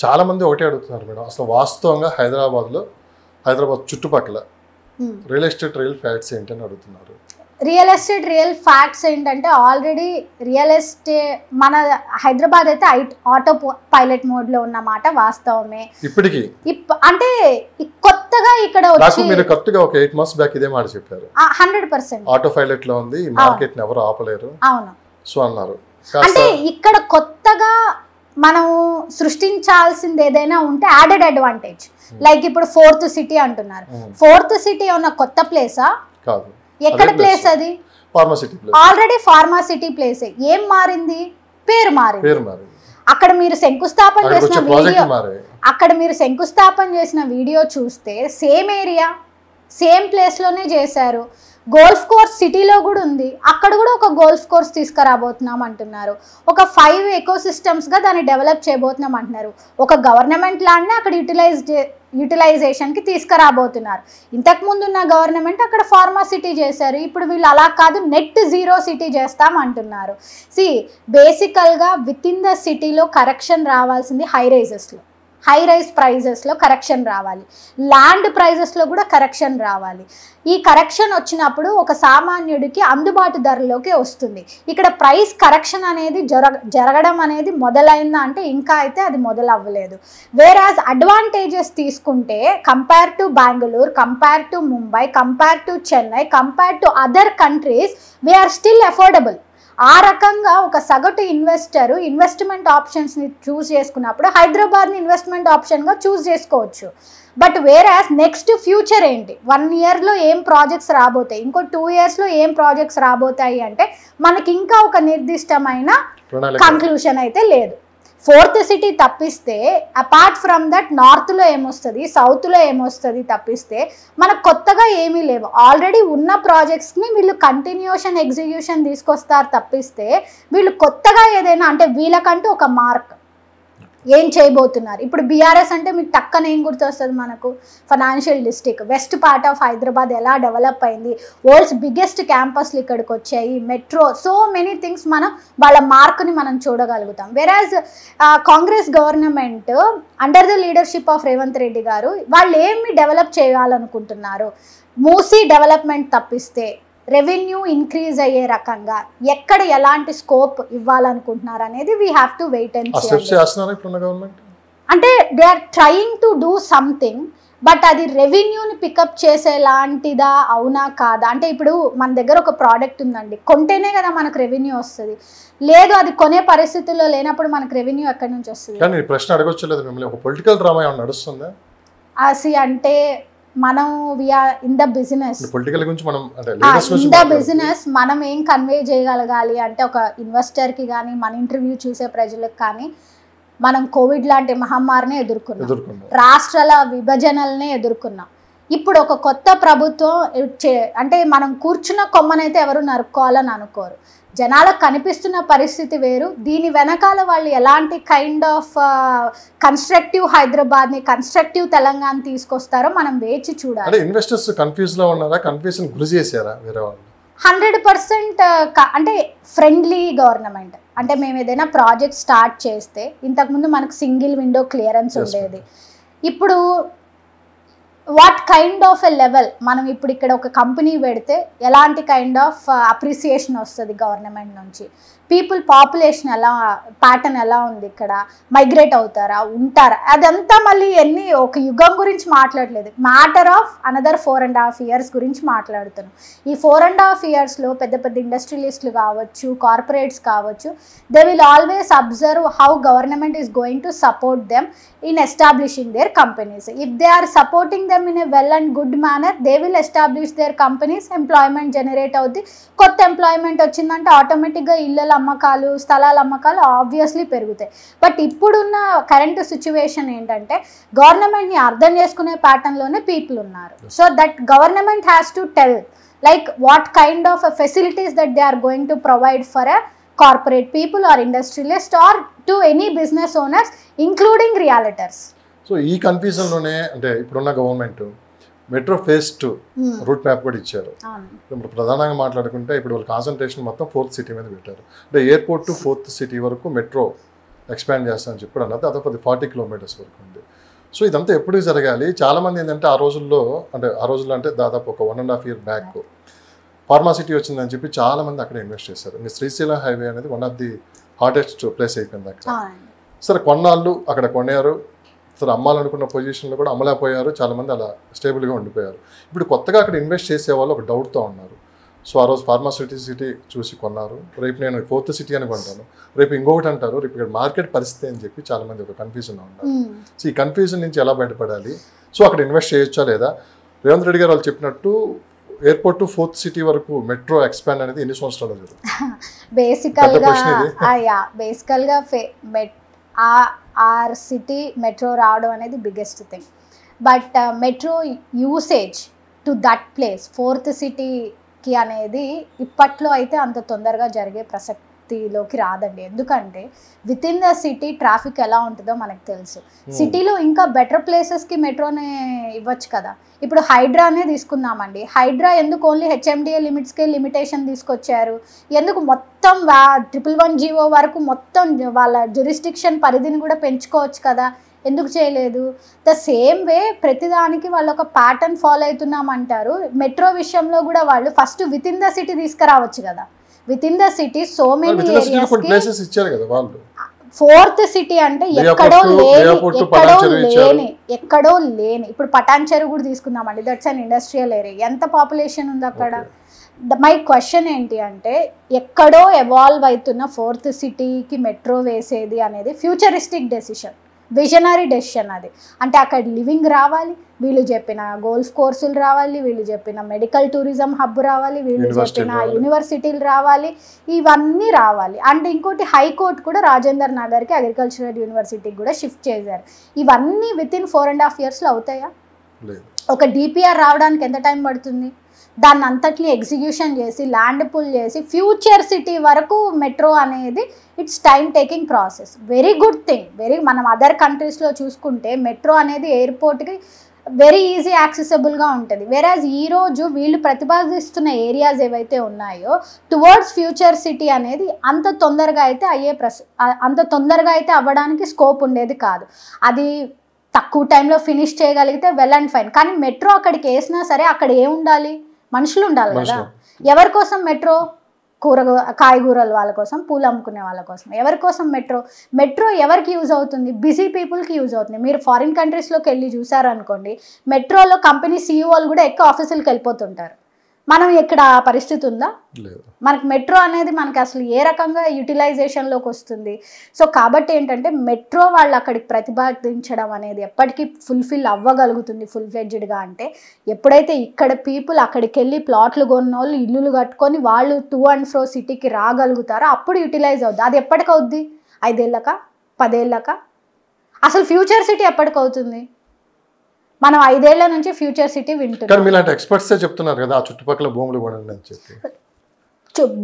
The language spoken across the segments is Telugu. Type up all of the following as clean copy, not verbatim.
చాలా మంది ఒకటే అడుగుతున్నారు మేడం, అసలు వాస్తవంగా హైదరాబాద్ చుట్టుపక్కల రియల్ ఎస్టేట్ రియల్ ఫ్యాక్ట్స్ ఏంటని అడుగుతున్నారు. రియల్ ఎస్టేట్ రియల్ ఫ్యాక్ట్స్ ఏంటంటే ఆల్రెడీ రియల్ ఎస్టేట్ మన హైదరాబాద్ అయితే ఆటో పైలట్ మోడ్ లో ఉన్నమాట వాస్తవమే. ఇప్పటికి అంటే కొత్తగా ఇక్కడ వచ్చి మీరు కరెక్ట్గా ఒక 8 months బ్యాక్ ఇదే మాట చెప్పారు. 100% ఆటో పైలట్ లో ఉంది, ఈ మార్కెట్ ని ఎవరు ఆపలేరు. అవును, సో అన్నారు. అంటే ఇక్కడ కొత్తగా మనం సృష్టించాల్సింది ఏదైనా ఉంటే యాడెడ్ అడ్వాంటేజ్. లైక్ ఇప్పుడు 4th సిటీ అంటున్నారు. 4th సిటీ ఉన్న కొత్త ప్లేసా? కాదు. ఎక్కడ ప్లేస్ అది? Already pharma city place. ఏం మారింది? పేరు మారింది. అక్కడ మీరు శంకుస్థాపన చేసిన వీడియో చూస్తే సేమ్ ఏరియా సేమ్ ప్లేస్ లోనే చేశారు. గోల్ఫ్ కోర్స్ సిటీలో కూడా ఉంది, అక్కడ కూడా ఒక గోల్ఫ్ కోర్స్ తీసుకురాబోతున్నాం అంటున్నారు. ఒక 5 ఎకోసిస్టమ్స్ గా దాన్ని డెవలప్ చేయబోతున్నాం అంటున్నారు. ఒక గవర్నమెంట్ ల్యాండ్ ని అక్కడ యూటిలైజేషన్ కి తీసుకురాబోతున్నారు. ఇంతకు ముందు ఉన్న గవర్నమెంట్ అక్కడ ఫార్మాసిటీ చేశారు, ఇప్పుడు వీళ్ళు అలా కాదు నెట్ జీరో సిటీ చేస్తాం అంటున్నారు. బేసికల్ గా విత్ ఇన్ ద సిటీలో కరెక్షన్ రావాల్సింది హై రైజ్ ప్రైజెస్లో కరెక్షన్ రావాలి, ల్యాండ్ ప్రైజెస్లో కూడా కరెక్షన్ రావాలి. ఈ కరెక్షన్ వచ్చినప్పుడు ఒక సామాన్యుడికి అందుబాటు ధరలోకి వస్తుంది. ఇక్కడ ప్రైస్ కరెక్షన్ అనేది జరగడం అనేది మొదలైందా అంటే ఇంకా అయితే అది మొదలవ్వలేదు. వేరాజ్ అడ్వాంటేజెస్ తీసుకుంటే compare to Bengaluru, compare to Mumbai, compare to Chennai, compare to other countries we are still affordable. ఆ రకంగా ఒక సగటు ఇన్వెస్ట్మెంట్ ఆప్షన్స్ని చూస్ చేసుకున్నప్పుడు హైదరాబాద్ని ఇన్వెస్ట్మెంట్ ఆప్షన్గా చూస్ చేసుకోవచ్చు. బట్ వేరాస్ నెక్స్ట్ ఫ్యూచర్ ఏంటి, 1 yearలో ఏం ప్రాజెక్ట్స్ రాబోతాయి, ఇంకో 2 yearsలో ఏం ప్రాజెక్ట్స్ రాబోతాయి అంటే మనకి ఇంకా ఒక నిర్దిష్టమైన కంక్లూషన్ అయితే లేదు. 4th సిటీ తప్పిస్తే అపార్ట్ ఫ్రమ్ దట్ నార్త్లో ఏమొస్తుంది, సౌత్లో ఏమొస్తుంది తప్పిస్తే మనకు కొత్తగా ఏమీ లేవు. ఆల్రెడీ ఉన్న ప్రాజెక్ట్స్ని వీళ్ళు కంటిన్యూషన్ ఎగ్జిక్యూషన్ తీసుకొస్తారు తప్పిస్తే వీళ్ళు కొత్తగా ఏదైనా అంటే వీళ్ళకంటూ ఒక మార్క్ ఏం చేయబోతున్నారు. ఇప్పుడు బీఆర్ఎస్ అంటే మీకు టక్కన ఏం గుర్తొస్తుంది మనకు? Financial district, west part of Hyderabad ఎలా డెవలప్ అయింది, వరల్డ్స్ బిగ్గెస్ట్ క్యాంపస్లు ఇక్కడికి వచ్చాయి, మెట్రో, సో మెనీ థింగ్స్ మనం వాళ్ళ మార్క్ని మనం చూడగలుగుతాం. వెరాజ్ Congress government under the leadership of Revanth Reddy గారు వాళ్ళు ఏమి డెవలప్ చేయాలనుకుంటున్నారు, మూసీ డెవలప్మెంట్ తప్పిస్తే రెవెన్యూ ఇంక్రీజ్ అయ్యే రకంగా ఎక్కడ ఎలాంటి స్కోప్ ఇవ్వాలనుకుంటున్నారు అనేది we have to wait and see. అంటే they are trying to do something, but అది రెవెన్యూని పికప్ చేసేలాంటిదా అవునా కాదా అంటే ఇప్పుడు మన దగ్గర ఒక ప్రోడక్ట్ ఉందండి, కొంటేనే కదా మనకు రెవెన్యూ వస్తుంది, లేదు అది కొనే పరిస్థితుల్లో లేనప్పుడు మనకు రెవెన్యూ ఎక్కడి నుంచి వస్తుంది? కానీ ప్రశ్న అడగొచ్చలేదు మిమ్మల్ని, ఒక పొలిటికల్ డ్రామా ఏమైనా నడుస్తుందా అంటే మనం వీఆర్ ఇన్ ద బిజినెస్, మనం ఏం కన్వే చేయగలగాలి అంటే ఒక ఇన్వెస్టర్కి కానీ మన ఇంటర్వ్యూ చూసే ప్రజలకు కానీ మనం కోవిడ్ లాంటి మహమ్మారిని ఎదుర్కొన్నాం, రాష్ట్రాల విభజనలనే ఎదుర్కొన్నాం. ఇప్పుడు ఒక కొత్త ప్రభుత్వం అంటే మనం కూర్చున్న కొమ్మనైతే ఎవరు నరుక్కోవాలని అనుకోరు, జనాలకు కనిపిస్తున్న పరిస్థితి వేరు. దీని వెనకాల వాళ్ళు ఎలాంటి కైండ్ ఆఫ్ కన్స్ట్రక్టివ్ హైదరాబాద్ని, కన్స్ట్రక్టివ్ తెలంగాణ తీసుకొస్తారో మనం వేచి చూడాలి. ఇన్వెస్టర్స్ కన్ఫ్యూజ్ లో ఉన్నారా, కన్ఫ్యూజన్ గురి చేశారా వేరే వాళ్ళు? 100% అంటే ఫ్రెండ్లీ గవర్నమెంట్. అంటే మేము ఏదైనా ప్రాజెక్ట్ స్టార్ట్ చేస్తే ఇంతకుముందు మనకు సింగిల్ విండో క్లియరెన్స్ ఉండేది, ఇప్పుడు what kind of a level మనం ఇప్పుడు ఇక్కడ ఒక కంపెనీ పెడితే ఎలాంటి కైండ్ ఆఫ్ అప్రిసియేషన్ వస్తుంది గవర్నమెంట్ నుంచి, పీపుల్ పాపులేషన్ ప్యాటర్న్ ఎలా ఉంది, ఇక్కడ మైగ్రేట్ అవుతారా, ఉంటారా, అదంతా మళ్ళీ ఒక యుగం గురించి మాట్లాడలేదు, మ్యాటర్ ఆఫ్ అనదర్ 4.5 years గురించి మాట్లాడుతున్నాం. ఈ 4.5 yearsలో పెద్ద పెద్ద ఇండస్ట్రియలిస్టులు కావచ్చు, కార్పొరేట్స్ కావచ్చు, they will always observe how government is going to support them in establishing their companies. If they are supporting them in a well and good manner, they will establish their companies, employment generate అవుద్ది, కొత్త ఎంప్లాయ్మెంట్ వచ్చిందంటే ఆటోమేటిక్గా ఇళ్ళ అమ్మకాలు, స్థలాల అమ్మకాలు ఆబ్వియస్లీ పెరుగుతాయి. బట్ ఇప్పుడున్న కరెంట్ సిచ్యువేషన్ ఏంటంటే గవర్నమెంట్ని అర్థం చేసుకునే ప్యాటర్న్లోనే పీపుల్ ఉన్నారు. So that government has to tell like what kind of facilities that they are going to provide for a corporate people or industrialist or to any business owners including realtors. So ee confusion lone ante ippudunna government metro phase 2 route map కూడా ఇచ్చారు. ఇప్పుడు ప్రధానంగా మాట్లాడుకుంటే ఇప్పుడు వాళ్ళ కాన్సన్ట్రేషన్ మొత్తం 4th సిటీ మీద పెట్టారు. అంటే ఎయిర్పోర్ట్ టు 4th సిటీ వరకు మెట్రో ఎక్స్పాండ్ చేస్తామని చెప్పి అన్నది అదొక 40 కిలోమీటర్స్ వరకు ఉంది. సో ఇదంతా ఎప్పుడు జరగాలి? చాలామంది ఏంటంటే ఆ రోజుల్లో అంటే దాదాపు ఒక 1.5 year బ్యాక్ ఫార్మాసిటీ వచ్చిందని చెప్పి చాలామంది అక్కడ ఇన్వెస్ట్ చేశారు. ఇంకా శ్రీశైలం హైవే అనేది one of the hottest place అయిపోయింది అక్కడ. సరే కొన్నాళ్ళు అక్కడ కొన్నారు, సరే అమ్మాలనుకున్న పొజిషన్లో కూడా అమ్మలేకపోయారు, చాలామంది అలా స్టేబుల్గా ఉండిపోయారు. ఇప్పుడు కొత్తగా అక్కడ ఇన్వెస్ట్ చేసే వాళ్ళు ఒక డౌట్తో ఉన్నారు. సో ఆ రోజు ఫార్మాసిటీ చూసి కొన్నారు, రేపు నేను 4th సిటీ అని కొంటాను, రేపు ఇంకొకటి అంటారు, రేపు ఇక్కడ మార్కెట్ పరిస్థితి అని చెప్పి చాలామంది ఒక కన్ఫ్యూజన్ ఉన్నారు. సో ఈ కన్ఫ్యూజన్ నుంచి ఎలా బయటపడాలి? సో అక్కడ ఇన్వెస్ట్ చేయొచ్చా లేదా? రేవంత్ రెడ్డి గారు వాళ్ళు చెప్పినట్టు ఎయిర్పోర్ట్ టు 4th సిటీ వరకు మెట్రో ఎక్స్పాండ్ అనేది ఎన్ని సంవత్సరాలు జరుగుతుంది? బేసికల్గా ఆర్ సిటీ మెట్రో రావడం అనేది biggest thing. But metro usage to that place 4th సిటీకి అనేది ఇప్పట్లో అయితే అంత తొందరగా జరిగే ప్రసక్తిలోకి రాదండి. ఎందుకంటే with in the city traffic ఎలా ఉంటుందో మనకు తెలుసు. సిటీలో ఇంకా బెటర్ ప్లేసెస్కి మెట్రోనే ఇవ్వచ్చు కదా. ఇప్పుడు హైడ్రానే తీసుకుందామండి. హైడ్రా ఎందుకు ఓన్లీ HMDA లిమిట్స్కే లిమిటేషన్ తీసుకొచ్చారు? ఎందుకు మొత్తం 111 జీవో వరకు మొత్తం వాళ్ళ జ్యూరిస్డిక్షన్ పరిధిని కూడా పెంచుకోవచ్చు కదా, ఎందుకు చేయలేదు? ద సేమ్ వే ప్రతిదానికి వాళ్ళు ఒక ప్యాటర్న్ ఫాలో అవుతున్నామంటారు. మెట్రో విషయంలో కూడా వాళ్ళు first with in the city తీసుకురావచ్చు కదా. With in the city so many areas ఇచ్చారు కదా వాళ్ళు. 4th సిటీ అంటే ఎక్కడో లేని ఇప్పుడు పటాన్ చెరువు కూడా తీసుకుందామండి. That's an industrial area. ఎంత పాపులేషన్ ఉంది అక్కడ? మై క్వశ్చన్ ఏంటి అంటే ఎక్కడో ఎవాల్వ్ అవుతున్న 4th సిటీకి మెట్రో వేసేది అనేది ఫ్యూచరిస్టిక్ డెసిషన్, విజనరీ డెసిషన్ అది. అంటే అక్కడ లివింగ్ రావాలి, వీళ్ళు చెప్పిన గోల్ఫ్ కోర్సులు రావాలి, వీళ్ళు చెప్పిన మెడికల్ టూరిజం హబ్ రావాలి, వీళ్ళు చెప్పిన యూనివర్సిటీలు రావాలి, ఇవన్నీ రావాలి. అండ్ ఇంకోటి హైకోర్టు కూడా రాజేందర్ నగర్కి అగ్రికల్చరల్ యూనివర్సిటీకి కూడా షిఫ్ట్ చేశారు. ఇవన్నీ విత్ ఇన్ 4.5 yearsలో అవుతాయా? ఒక DPR రావడానికి ఎంత టైం పడుతుంది? దాన్ని అంతటిని ఎగ్జిక్యూషన్ చేసి ల్యాండ్ పుల్ చేసి ఫ్యూచర్ సిటీ వరకు మెట్రో అనేది it's time taking process. Very good thing. మనం అదర్ కంట్రీస్లో చూసుకుంటే మెట్రో అనేది ఎయిర్పోర్ట్కి వెరీ ఈజీ యాక్సెసిబుల్గా ఉంటుంది. వేరాజ్ ఈరోజు వీళ్ళు ప్రతిపాదిస్తున్న ఏరియాస్ ఏవైతే ఉన్నాయో టువర్డ్స్ ఫ్యూచర్ సిటీ అనేది అంత తొందరగా అయితే అవ్వడానికి స్కోప్ ఉండేది కాదు. అది తక్కువ టైంలో ఫినిష్ చేయగలిగితే వెల్ అండ్ ఫైన్. కానీ మెట్రో అక్కడికి వేసినా సరే అక్కడ ఏముండాలి? మనుషులు ఉండాలి కదా. ఎవరి కోసం మెట్రో? కాయగూరల వాళ్ళ కోసం, పూలు అమ్ముకునే వాళ్ళ కోసం. ఎవరి కోసం మెట్రో ఎవరికి యూజ్ అవుతుంది? బిజీ పీపుల్కి యూజ్ అవుతుంది. మీరు ఫారిన్ కంట్రీస్లోకి వెళ్ళి చూసారనుకోండి, మెట్రోలో కంపెనీ CEOలు కూడా ఎక్కువ ఆఫీసులకు వెళ్ళిపోతుంటారు. మనం ఇక్కడ పరిస్థితి ఉందా? మనకు మెట్రో అనేది మనకి అసలు ఏ రకంగా యూటిలైజేషన్లోకి వస్తుంది? సో కాబట్టి ఏంటంటే మెట్రో వాళ్ళు అక్కడికి ప్రతిపాదించడం అనేది ఎప్పటికీ ఫుల్ఫిల్ అవ్వగలుగుతుంది ఫుల్ ఫ్లెడ్జ్డ్గా అంటే ఎప్పుడైతే ఇక్కడ పీపుల్ అక్కడికి వెళ్ళి ప్లాట్లు కొన్నోళ్ళు ఇల్లులు కట్టుకొని వాళ్ళు టు అండ్ ఫ్రో సిటీకి రాగలుగుతారో అప్పుడు యూటిలైజ్ అవుద్ది. అది ఎప్పటికవుద్ది? 5 ఏళ్ళకా? 10 ఏళ్ళకా? అసలు ఫ్యూచర్ సిటీ ఎప్పటికవుతుంది? మనం 5 ఏళ్ల నుంచి ఫ్యూచర్ సిటీ వింటున్నాం. మీలాంటి ఎక్స్పర్ట్సే చెప్తున్నారు కదా ఆ చుట్టుపక్కల భూములు కొనండి అని చెప్పి.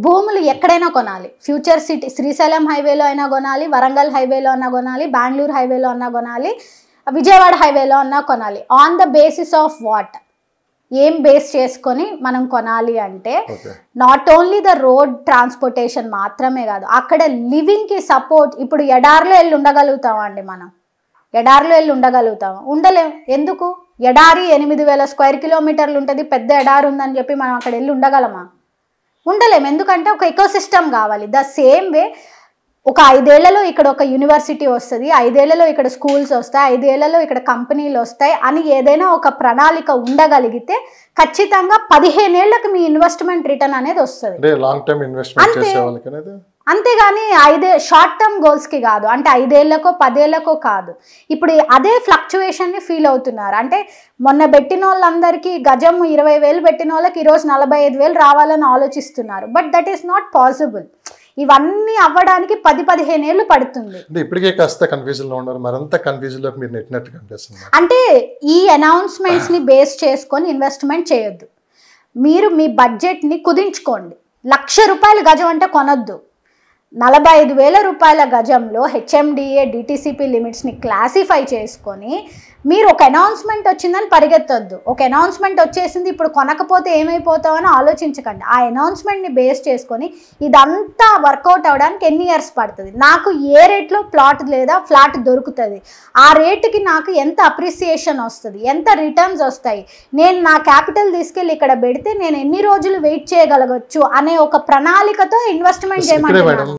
భూములు ఎక్కడైనా కొనాలి. ఫ్యూచర్ సిటీ శ్రీశైలం హైవేలో అయినా కొనాలి, వరంగల్ హైవేలో అన్నా కొనాలి, బెంగళూరు హైవేలో అన్నా కొనాలి, విజయవాడ హైవేలో అన్నా కొనాలి. On the basis of what? ఏం బేస్ చేసుకొని మనం కొనాలి అంటే not only the road transportation మాత్రమే కాదు, అక్కడ లివింగ్కి సపోర్ట్. ఇప్పుడు ఎడారిలో వెళ్ళి ఉండగలుగుతామా అండి? మనం ఎడారిలో వెళ్ళి ఉండగలుగుతాము? ఉండలేం. ఎందుకు? ఎడారి 8,000 స్క్వేర్ కిలోమీటర్లు ఉంటుంది, పెద్ద ఎడారి ఉందని చెప్పి మనం అక్కడ వెళ్ళి ఉండగలమా? ఉండలేం. ఎందుకంటే ఒక ఎకోసిస్టమ్ కావాలి. ద సేమ్ వే ఒక 5 ఏళ్లలో ఇక్కడ ఒక యూనివర్సిటీ వస్తుంది, 5 ఏళ్లలో ఇక్కడ స్కూల్స్ వస్తాయి, 5 ఏళ్లలో ఇక్కడ కంపెనీలు వస్తాయి అని ఏదైనా ఒక ప్రణాళిక ఉండగలిగితే ఖచ్చితంగా 15 ఏళ్లకు మీ ఇన్వెస్ట్మెంట్ రిటర్న్ అనేది వస్తుంది. అంతేగాని షార్ట్ టర్మ్ గోల్స్కి కాదు. అంటే 5 ఏళ్లకో 10 ఏళ్లకో కాదు. ఇప్పుడు అదే ఫ్లక్చువేషన్ని ఫీల్ అవుతున్నారు. అంటే మొన్న పెట్టిన వాళ్ళందరికీ గజం 20,000 పెట్టిన వాళ్ళకి ఈరోజు 45,000 రావాలని ఆలోచిస్తున్నారు. But that is not possible. ఇవన్నీ అవ్వడానికి 10-15 ఏళ్ళు పడుతుంది. ఇప్పటికే కాస్త కన్ఫ్యూజన్లో ఉన్నారు, మరింత కన్ఫ్యూజన్లోకి మీరు నెట్టినట్టు కనిపిస్తుంది. అంటే ఈ అనౌన్స్మెంట్స్ని బేస్ చేసుకొని ఇన్వెస్ట్మెంట్ చేయొద్దు. మీరు మీ బడ్జెట్ని కుదించుకోండి. ₹1,00,000 గజం అంటే కొనొద్దు. 45,000 రూపాయల గజంలో హెచ్ఎండిఏ డిటిసిపి లిమిట్స్ని క్లాసిఫై చేసుకొని మీరు ఒక అనౌన్స్మెంట్ వచ్చిందని పరిగెత్తొద్దు. ఒక అనౌన్స్మెంట్ వచ్చేసింది ఇప్పుడు కొనకపోతే ఏమైపోతామని ఆలోచించకండి. ఆ అనౌన్స్మెంట్ని బేస్ చేసుకొని ఇదంతా వర్కౌట్ అవ్వడానికి ఎన్ని ఇయర్స్ పడుతుంది, నాకు ఏ రేట్లో ప్లాట్ లేదా ఫ్లాట్ దొరుకుతుంది, ఆ రేటుకి నాకు ఎంత అప్రిసియేషన్ వస్తుంది, ఎంత రిటర్న్స్ వస్తాయి, నేను నా క్యాపిటల్ తీసుకెళ్ళి ఇక్కడ పెడితే నేను ఎన్ని రోజులు వెయిట్ చేయగలగచ్చు అనే ఒక ప్రణాళికతో ఇన్వెస్ట్మెంట్ చేయమంటున్నాను.